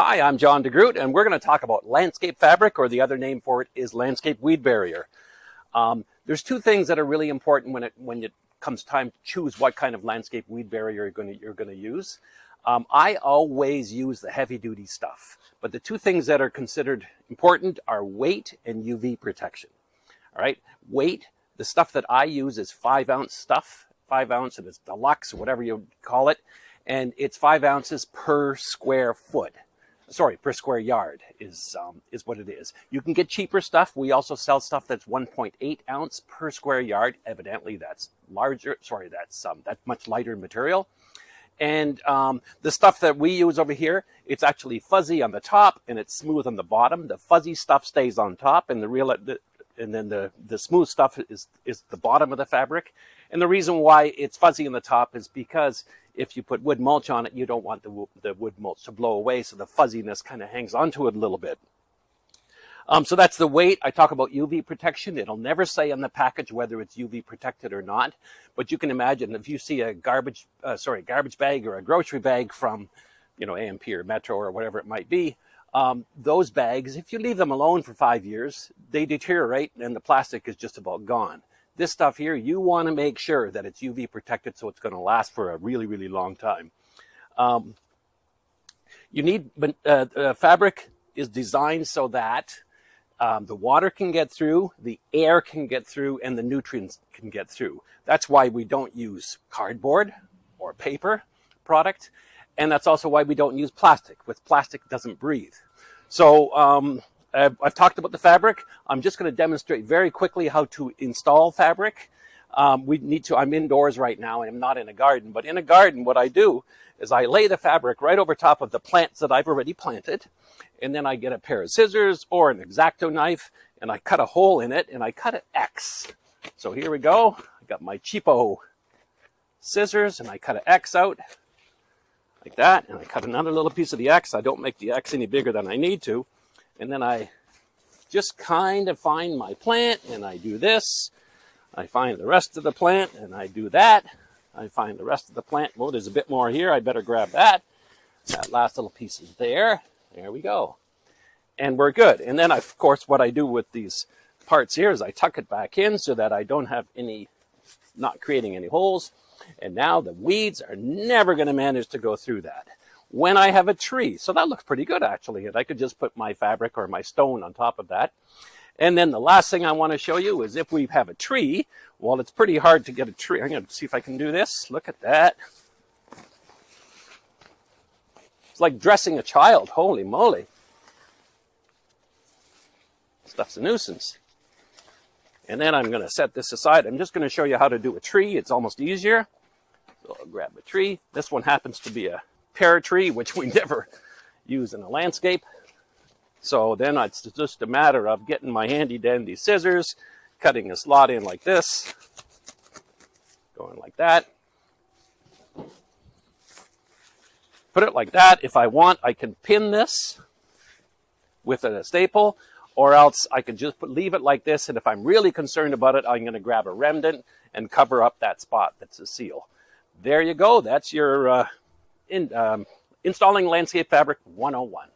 Hi, I'm John DeGroot, and we're going to talk about landscape fabric, or the other name for it is landscape weed barrier. There's two things that are really important when it comes time to choose what kind of landscape weed barrier you're going to use. I always use the heavy-duty stuff, but the two things that are considered important are weight and UV protection. All right, weight. The stuff that I use is 5-ounce stuff, 5 ounce, and it's deluxe, whatever you call it, and it's 5 ounces per square foot. Sorry, per square yard is what it is. You can get cheaper stuff. We also sell stuff that's 1.8 ounce per square yard. Evidently, that's larger. Sorry, that's much lighter material. And the stuff that we use over here, it's actually fuzzy on the top and it's smooth on the bottom. The fuzzy stuff stays on top, and the smooth stuff is the bottom of the fabric. And the reason why it's fuzzy on the top is because if you put wood mulch on it, you don't want the wood mulch to blow away, so the fuzziness kind of hangs onto it a little bit. So that's the weight. I talk about UV protection. It'll never say on the package whether it's UV protected or not, but you can imagine if you see a garbage bag or a grocery bag from, AMP or Metro or whatever it might be, those bags, if you leave them alone for 5 years, they deteriorate and the plastic is just about gone. This stuff here, you want to make sure that it's UV protected so it's going to last for a really, really long time. Fabric is designed so that the water can get through, the air can get through, and the nutrients can get through. That's why we don't use cardboard or paper product, and that's also why we don't use plastic. With plastic, it doesn't breathe. So I've talked about the fabric. I'm just going to demonstrate very quickly how to install fabric. I'm indoors right now, and I'm not in a garden, but in a garden, what I do is I lay the fabric right over top of the plants that I've already planted, and then I get a pair of scissors or an X-Acto knife, and I cut a hole in it, and I cut an X. So here we go. I got my cheapo scissors, and I cut an X out like that, and I cut another little piece of the X. I don't make the X any bigger than I need to. And then I just kind of find my plant, and I do this. I find the rest of the plant, and I do that. I find the rest of the plant. Well, there's a bit more here. I better grab that. That last little piece is there. There we go. And we're good. And then, of course, what I do with these parts here is I tuck it back in so that I don't have not creating any holes. And now the weeds are never going to manage to go through that. When I have a tree, so that looks pretty good actually, and I could just put my fabric or my stone on top of that. And then the last thing I want to show you is if we have a tree, well, it's pretty hard to get a tree. I'm going to see if I can do this. Look at that. It's like dressing a child. Holy moly. Stuff's a nuisance. And then I'm going to set this aside. I'm just going to show you how to do a tree. It's almost easier. So I'll grab a tree. This one happens to be a pear tree, which we never use in a landscape. So then it's just a matter of getting my handy dandy scissors, cutting a slot in like this, going like that. Put it like that. If I want, I can pin this with a staple, or else I could just leave it like this. And if I'm really concerned about it, I'm going to grab a remnant and cover up that spot that's a seal. There you go. That's your installing landscape fabric 101.